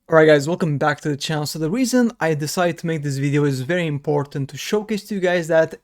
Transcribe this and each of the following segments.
Alright guys, welcome back to the channel. So the reason I decided to make this video is very important to showcase to you guys that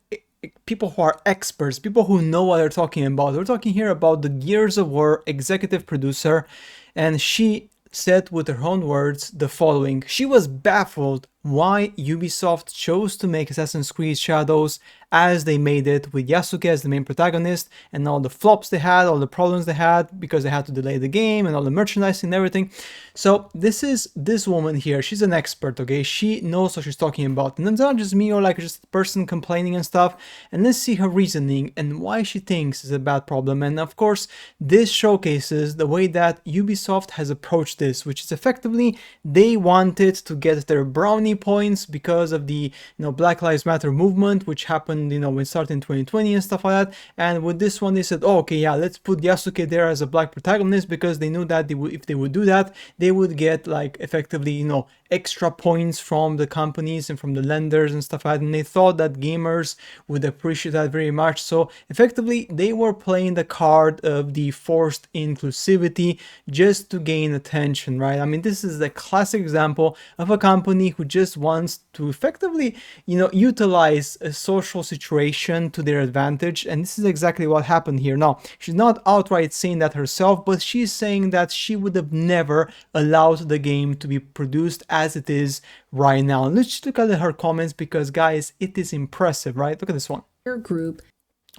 people who are experts, people who know what they're talking about. We're talking here about the Gears of War executive producer, and she said with her own words the following. She was baffled why Ubisoft chose to make Assassin's Creed Shadows as they made it, with Yasuke as the main protagonist, and all the flops they had, all the problems they had because they had to delay the game and all the merchandising and everything. So this is this woman here. She's an expert, okay? She knows what she's talking about, and it's not just me or like just a person complaining and stuff. And let's see her reasoning and why she thinks it's a bad problem. And of course, this showcases the way that Ubisoft has approached this, which is effectively they wanted to get their brownie points because of the Black Lives Matter movement, which happened when it started in 2020 and stuff like that. And with this one they said, oh, okay, yeah, let's put Yasuke there as a black protagonist, because they knew that if they would do that, they would get like effectively extra points from the companies and from the lenders and stuff like that, and they thought that gamers would appreciate that very much. So effectively they were playing the card of the forced inclusivity just to gain attention, right? I mean, this is a classic example of a company who just wants to effectively utilize a social situation to their advantage, and this is exactly what happened here. Now, she's not outright saying that herself, but she's saying that she would have never allowed the game to be produced as it is right now. And let's just look at her comments, because guys, it is impressive, right? Look at this one. Your group.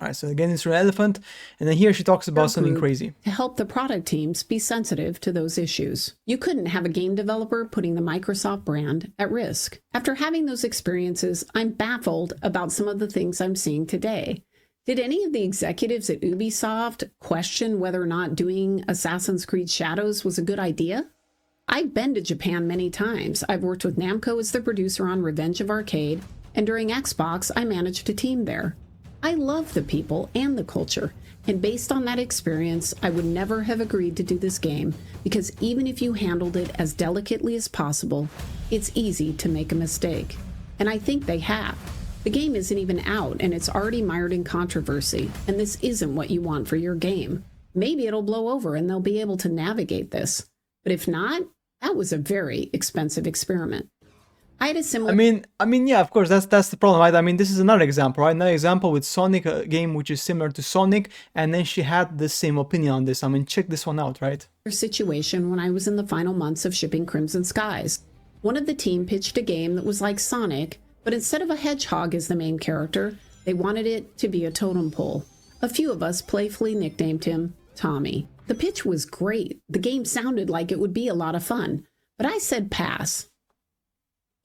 All right, so again, it's an elephant, and then here she talks about something crazy. To help the product teams be sensitive to those issues. You couldn't have a game developer putting the Microsoft brand at risk. After having those experiences, I'm baffled about some of the things I'm seeing today. Did any of the executives at Ubisoft question whether or not doing Assassin's Creed Shadows was a good idea? I've been to Japan many times. I've worked with Namco as the producer on Revenge of Arcade, and during Xbox, I managed a team there. I love the people and the culture, and based on that experience, I would never have agreed to do this game, because even if you handled it as delicately as possible, it's easy to make a mistake. And I think they have. The game isn't even out, and it's already mired in controversy, and this isn't what you want for your game. Maybe it'll blow over and they'll be able to navigate this. But if not, that was a very expensive experiment. I had a similar... I mean, yeah, of course, that's the problem, right? I mean, this is another example, right? Another example with Sonic, a game which is similar to Sonic, and then she had the same opinion on this. I mean, check this one out, right? Situation when I was in the final months of shipping Crimson Skies. One of the team pitched a game that was like Sonic, but instead of a hedgehog as the main character, they wanted it to be a totem pole. A few of us playfully nicknamed him Tommy. The pitch was great. The game sounded like it would be a lot of fun, but I said pass.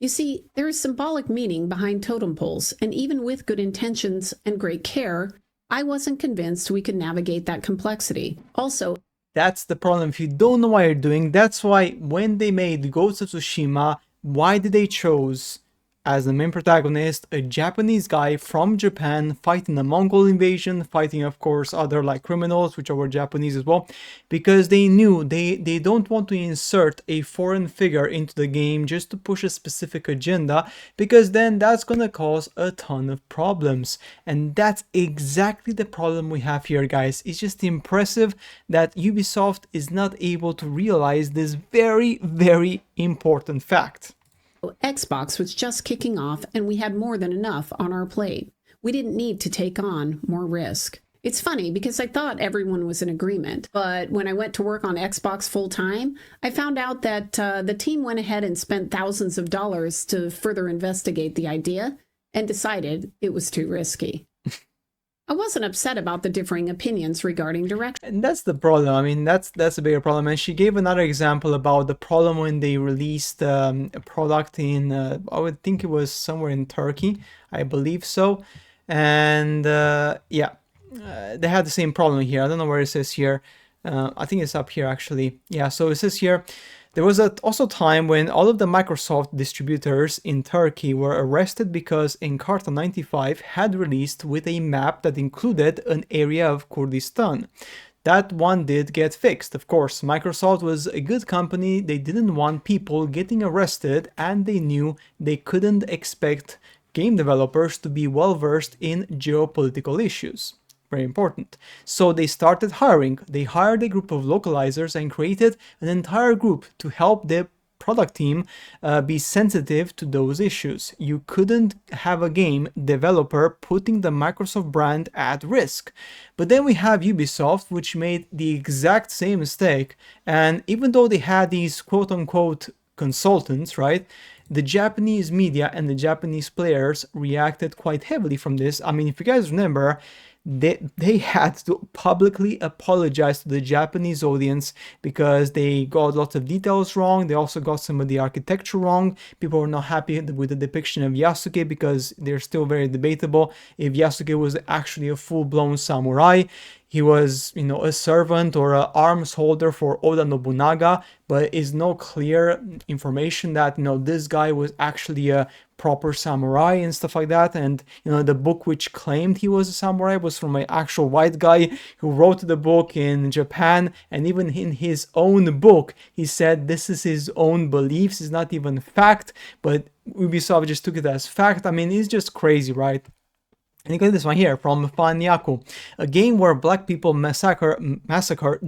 You see, there is symbolic meaning behind totem poles, and even with good intentions and great care, I wasn't convinced we could navigate that complexity. Also, that's the problem. If you don't know what you're doing, that's why when they made Ghost of Tsushima, why did they choose as the main protagonist a Japanese guy from Japan fighting the Mongol invasion, fighting of course other like criminals which were Japanese as well, because they knew they don't want to insert a foreign figure into the game just to push a specific agenda, because then that's gonna cause a ton of problems. And that's exactly the problem we have here, guys. It's just impressive that Ubisoft is not able to realize this very, very important fact. Xbox was just kicking off and we had more than enough on our plate. We didn't need to take on more risk. It's funny because I thought everyone was in agreement, but when I went to work on Xbox full time, I found out that the team went ahead and spent thousands of dollars to further investigate the idea and decided it was too risky. I wasn't upset about the differing opinions regarding direction. And that's the problem. I mean, that's a bigger problem. And she gave another example about the problem when they released a product in, I would think it was somewhere in Turkey, I believe so. And yeah, they had the same problem here. I don't know where it says here. I think it's up here actually. Yeah, so it says here, there was also time when all of the Microsoft distributors in Turkey were arrested because Encarta 95 had released with a map that included an area of Kurdistan. That one did get fixed, of course. Microsoft was a good company, they didn't want people getting arrested, and they knew they couldn't expect game developers to be well versed in geopolitical issues. Very important. So they started hiring. They hired a group of localizers and created an entire group to help them product team be sensitive to those issues. You couldn't have a game developer putting the Microsoft brand at risk. But then we have Ubisoft, which made the exact same mistake, and even though they had these quote-unquote consultants, right, the Japanese media and the Japanese players reacted quite heavily from this. I mean, if you guys remember, they had to publicly apologize to the Japanese audience because they got lots of details wrong. They also got some of the architecture wrong. People were not happy with the depiction of Yasuke because they're still very debatable if Yasuke was actually a full-blown samurai. He was, you know, a servant or an arms holder for Oda Nobunaga, but is no clear information that, you know, this guy was actually a proper samurai and stuff like that. And, you know, the book which claimed he was a samurai was from an actual white guy who wrote the book in Japan. And even in his own book, he said this is his own beliefs. It's not even fact, but Ubisoft just took it as fact. I mean, it's just crazy, right? And you got this one here from Fanyaku. A game where black people massacre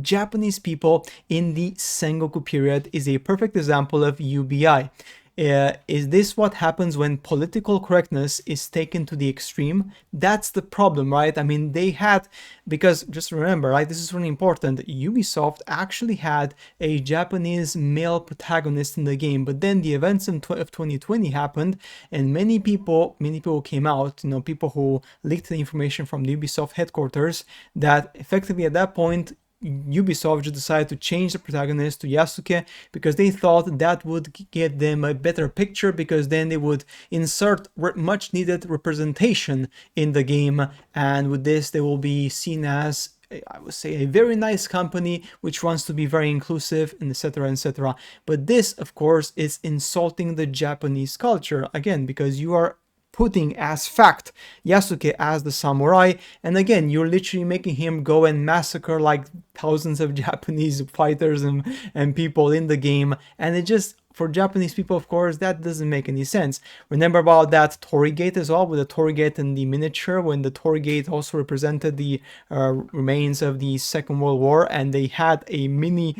Japanese people in the Sengoku period is a perfect example of UBI. Is this what happens when political correctness is taken to the extreme? That's the problem, right? I mean, they had, because just remember, right, this is really important, Ubisoft actually had a Japanese male protagonist in the game, but then the events of 2020 happened, and many people came out, you know, people who leaked the information from the Ubisoft headquarters, that effectively at that point, Ubisoft just decided to change the protagonist to Yasuke because they thought that would give them a better picture, because then they would insert much needed representation in the game, and with this they will be seen as, I would say, a very nice company which wants to be very inclusive, and etc, etc. But this, of course, is insulting the Japanese culture, again, because you are putting as fact Yasuke as the samurai, and again, you're literally making him go and massacre like thousands of Japanese fighters and people in the game, and it just, for Japanese people, of course, that doesn't make any sense. Remember about that Torigate as well, with the Torigate and the miniature, when the Torigate also represented the remains of the Second World War, and they had a mini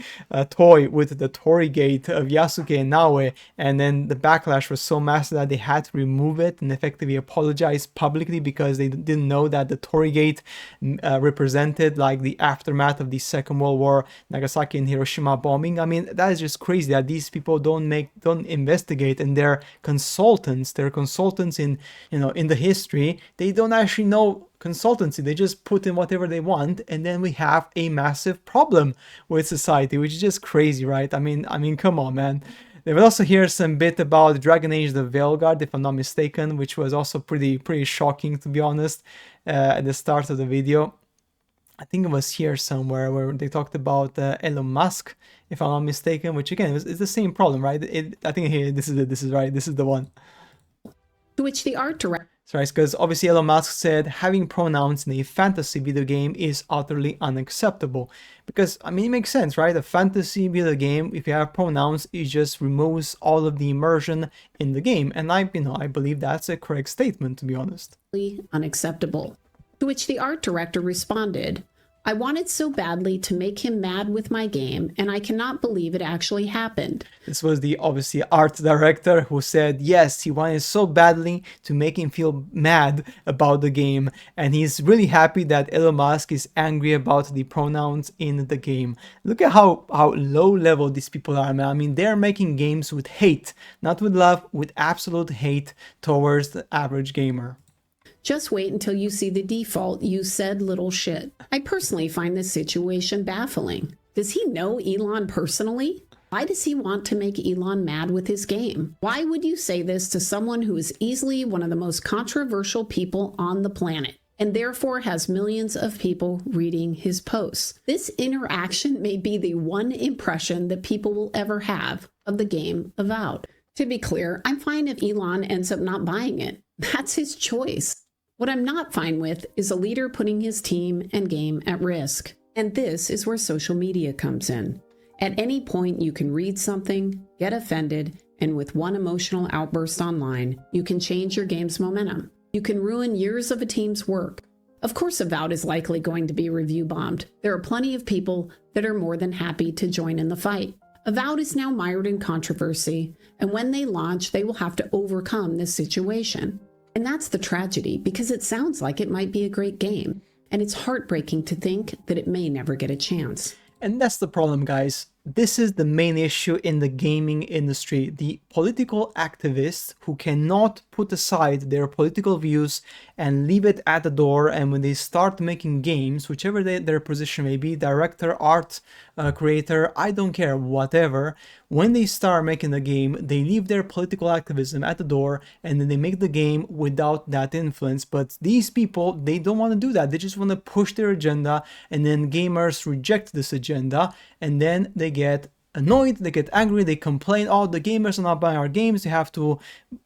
toy with the Torigate of Yasuke and Naoe, and then the backlash was so massive that they had to remove it and effectively apologize publicly because they didn't know that the Torigate represented like the aftermath of the Second World War, Nagasaki and Hiroshima bombing. I mean, that is just crazy that these people don't investigate, and they're consultants in, you know, in the history. They don't actually know consultancy, they just put in whatever they want, and then we have a massive problem with society, which is just crazy, right? I mean come on, man. They will also hear some bit about Dragon Age the Veilguard, if I'm not mistaken, which was also pretty shocking, to be honest, at the start of the video. I think it was here somewhere where they talked about Elon Musk, if I'm not mistaken, which again is the same problem, right? I think here, this is the one. To which the art director... Right, because obviously Elon Musk said having pronouns in a fantasy video game is utterly unacceptable. Because, I mean, it makes sense, right? A fantasy video game, if you have pronouns, it just removes all of the immersion in the game. And I believe that's a correct statement, to be honest. Unacceptable. To which the art director responded, I wanted so badly to make him mad with my game, and I cannot believe it actually happened. This was the, obviously, art director who said, yes, he wanted so badly to make him feel mad about the game, and he's really happy that Elon Musk is angry about the pronouns in the game. Look at how low level these people are, man. I mean, they're making games with hate, not with love, with absolute hate towards the average gamer. Just wait until you see the default, you said little shit. I personally find this situation baffling. Does he know Elon personally? Why does he want to make Elon mad with his game? Why would you say this to someone who is easily one of the most controversial people on the planet, and therefore has millions of people reading his posts? This interaction may be the one impression that people will ever have of the game Avowed. To be clear, I'm fine if Elon ends up not buying it. That's his choice. What I'm not fine with is a leader putting his team and game at risk. And this is where social media comes in. At any point, you can read something, get offended, and with one emotional outburst online, you can change your game's momentum. You can ruin years of a team's work. Of course, Avowed is likely going to be review bombed. There are plenty of people that are more than happy to join in the fight. Avowed is now mired in controversy, and when they launch, they will have to overcome this situation. And that's the tragedy, because it sounds like it might be a great game, and it's heartbreaking to think that it may never get a chance. And that's the problem, guys. This is the main issue in the gaming industry. The political activists who cannot put aside their political views and leave it at the door, and when they start making games, whichever their position may be, director, art creator, I don't care, whatever, when they start making the game, they leave their political activism at the door and then they make the game without that influence. But these people, they don't want to do that. They just want to push their agenda, and then gamers reject this agenda, and then they get annoyed, they get angry, they complain, oh, the gamers are not buying our games, they have to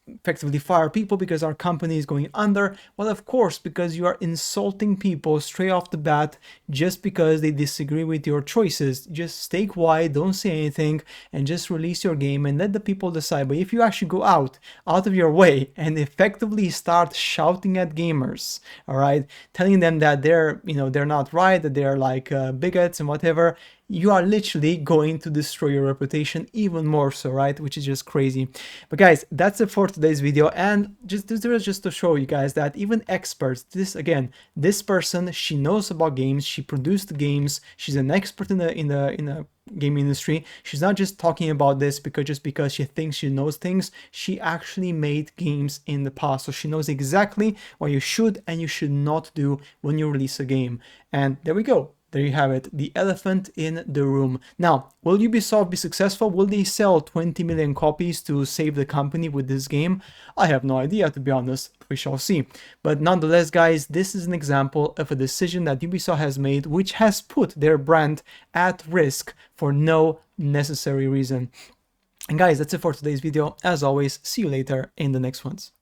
effectively fire people because our company is going under. Well, of course, because you are insulting people straight off the bat just because they disagree with your choices. Just stay quiet, don't say anything, and just release your game and let the people decide. But if you actually go out of your way and effectively start shouting at gamers, all right, telling them that they're not right, that they're like bigots and whatever, you are literally going to destroy your reputation even more so, right? Which is just crazy. But guys, that's it for today's video, and just to show you guys that even experts, this person, she knows about games, she produced games, she's an expert in the game industry. She's not just talking about this because she thinks she knows things. She actually made games in the past, so she knows exactly what you should and you should not do when you release a game. And there we go. There you have it, the elephant in the room. Now, will Ubisoft be successful? Will they sell 20 million copies to save the company with this game? I have no idea, to be honest. We shall see. But nonetheless, guys, this is an example of a decision that Ubisoft has made, which has put their brand at risk for no necessary reason. And guys, that's it for today's video. As always, see you later in the next ones.